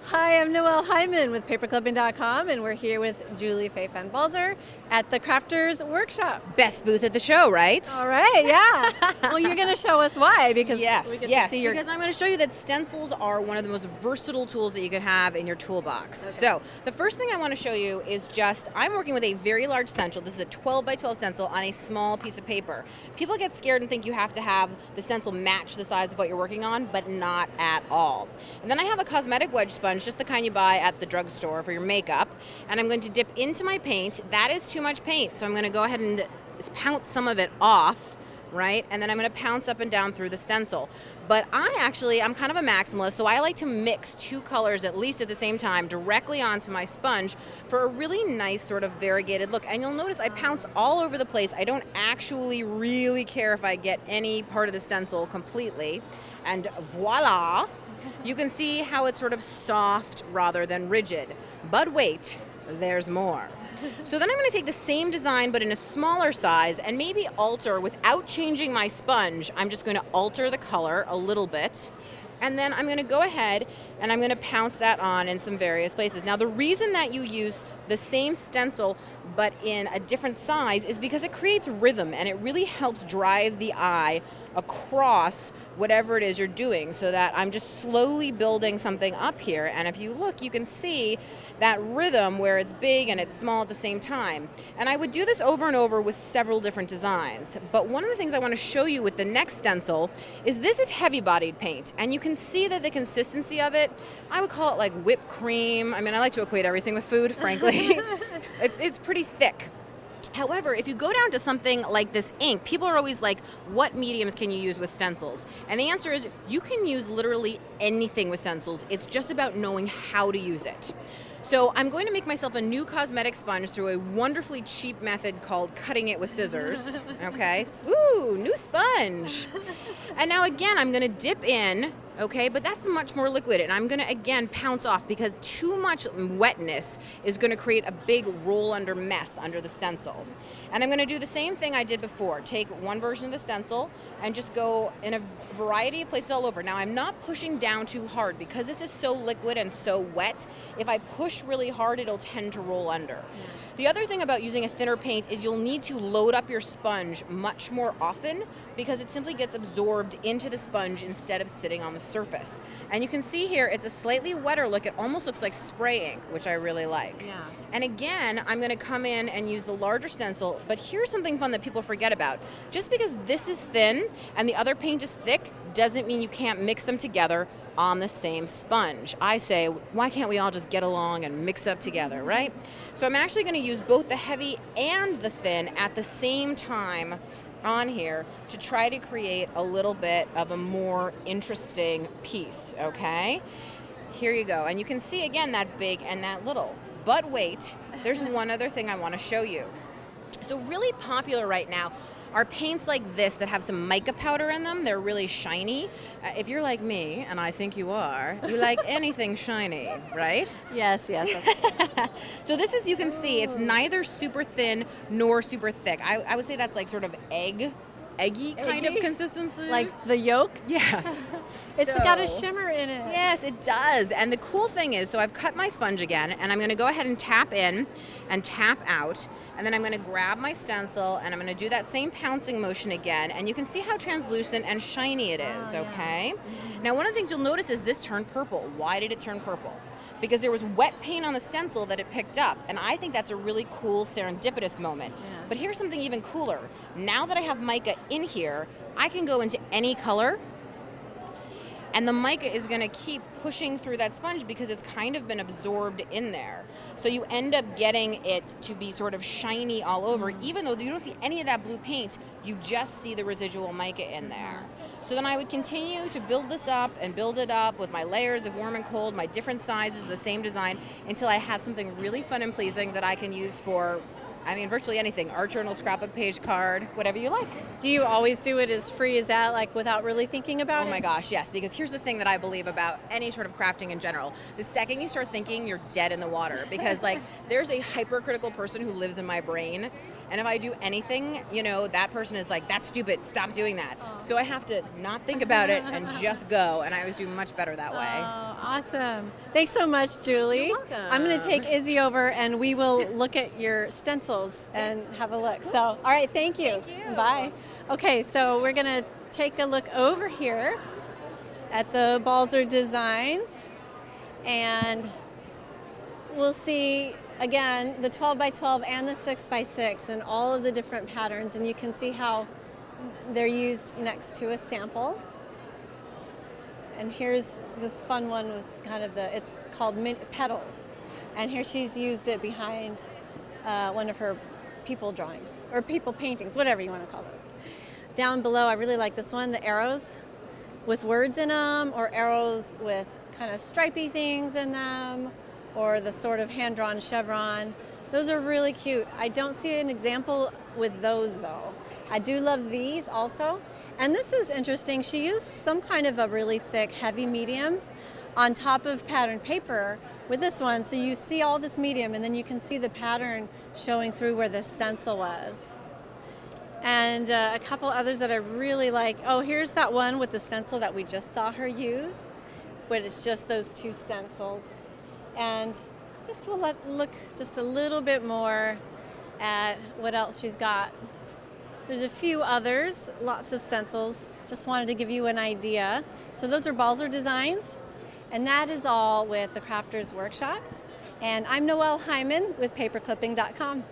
Hi, I'm Noelle Hyman with paperclipping.com, and we're here with Julie Fei-Fan Balzer at the Crafters Workshop. Best booth at the show, right? All right, yeah. Well, you're going to show us why, because we get to see your... Because I'm going to show you that stencils are one of the most versatile tools that you can have in your toolbox. Okay. So the first thing I want to show you is I'm working with a very large stencil. This is a 12 by 12 stencil on a small piece of paper. People get scared and think you have to have the stencil match the size of what you're working on, but not at all. And then I have a cosmetic wedge sponge, just the kind you buy at the drugstore for your makeup, and I'm going to dip into my paint. That is too much paint, so I'm going to go ahead and pounce some of it off, right? And then I'm going to pounce up and down through the stencil. But I'm kind of a maximalist, so I like to mix two colors at least at the same time directly onto my sponge for a really nice sort of variegated look. And you'll notice I pounce all over the place. I don't actually really care if I get any part of the stencil completely. And voila! You can see how it's sort of soft rather than rigid. But wait, there's more. So then I'm going to take the same design but in a smaller size and maybe alter, without changing my sponge, I'm just going to alter the color a little bit. And then I'm going to go ahead and I'm going to pounce that on in some various places. Now the reason that you use the same stencil but in a different size is because it creates rhythm and it really helps drive the eye across whatever it is you're doing, so that I'm just slowly building something up here. And if you look, you can see that rhythm where it's big and it's small at the same time. And I would do this over and over with several different designs. But one of the things I want to show you with the next stencil is this is heavy bodied paint. And you can see that the consistency of it, I would call it like whipped cream. I mean, I like to equate everything with food, frankly. It's pretty thick. However, if you go down to something like this ink, people are always like, what mediums can you use with stencils? And the answer is you can use literally anything with stencils. It's just about knowing how to use it. So I'm going to make myself a new cosmetic sponge through a wonderfully cheap method called cutting it with scissors. Okay, ooh, new sponge. And now again, I'm gonna dip in, okay, but that's much more liquid, and I'm gonna again pounce off because too much wetness is gonna create a big roll under mess under the stencil. And I'm gonna do the same thing I did before. Take one version of the stencil and just go in a variety of places all over. Now I'm not pushing down too hard because this is so liquid and so wet. If I push really hard, it'll tend to roll under. Yeah. The other thing about using a thinner paint is you'll need to load up your sponge much more often because it simply gets absorbed into the sponge instead of sitting on the surface. And you can see here, it's a slightly wetter look. It almost looks like spray ink, which I really like. Yeah. And again, I'm gonna come in and use the larger stencil, but here's something fun that people forget about. Just because this is thin and the other paint is thick doesn't mean you can't mix them together on the same sponge. I say, why can't we all just get along and mix up together, right? So I'm actually gonna use both the heavy and the thin at the same time on here to try to create a little bit of a more interesting piece, okay? Here you go. And you can see again that big and that little. But wait, there's one other thing I want to show you. So really popular right now are paints like this that have some mica powder in them. They're really shiny. If you're like me, and I think you are, you like anything shiny, right? Yes. So this is, you can see, it's neither super thin nor super thick. I would say that's like sort of eggy kind of consistency. Like the yolk? Yes. It's got a shimmer in it. Yes, it does. And the cool thing is, so I've cut my sponge again, and I'm going to go ahead and tap in and tap out, and then I'm going to grab my stencil, and I'm going to do that same pouncing motion again, and you can see how translucent and shiny it is, okay? Yeah. Now, one of the things you'll notice is this turned purple. Why did it turn purple? Because there was wet paint on the stencil that it picked up, and I think that's a really cool serendipitous moment. Yeah. But here's something even cooler. Now that I have mica in here, I can go into any color, and the mica is going to keep pushing through that sponge because it's kind of been absorbed in there. So you end up getting it to be sort of shiny all over, even though you don't see any of that blue paint, you just see the residual mica in there. So then I would continue to build this up and build it up with my layers of warm and cold, my different sizes, the same design, until I have something really fun and pleasing that I can use for, I mean, virtually anything, art journal, scrapbook page, card, whatever you like. Do you always do it as free as that, like without really thinking about it? Oh my gosh, yes, because here's the thing that I believe about any sort of crafting in general. The second you start thinking, you're dead in the water, because like there's a hypercritical person who lives in my brain And if I do anything, that person is like, that's stupid, stop doing that. Oh. So I have to not think about it and just go, and I always do much better that way. Oh, awesome. Thanks so much, Julie. You're welcome. I'm going to take Izzy over, and we will look at your stencils and have a look. So, all right, thank you. Thank you. Bye. Okay, so we're going to take a look over here at the Balzer designs, and we'll see again the 12 by 12 and the 6 by 6 and all of the different patterns, and you can see how they're used next to a sample. And here's this fun one with kind of it's called Petals, and here she's used it behind one of her people drawings or people paintings, whatever you want to call those. Down below, I really like this one, the arrows with words in them, or arrows with kind of stripy things in them, or the sort of hand-drawn chevron. Those are really cute. I don't see an example with those though. I do love these also. And this is interesting. She used some kind of a really thick, heavy medium on top of pattern paper with this one. So you see all this medium, and then you can see the pattern showing through where the stencil was. And a couple others that I really like. Oh, here's that one with the stencil that we just saw her use, but it's just those two stencils. And just we'll look just a little bit more at what else she's got. There's a few others, lots of stencils. Just wanted to give you an idea. So those are Balzer designs, and that is all with the Crafters Workshop. And I'm Noelle Hyman with paperclipping.com.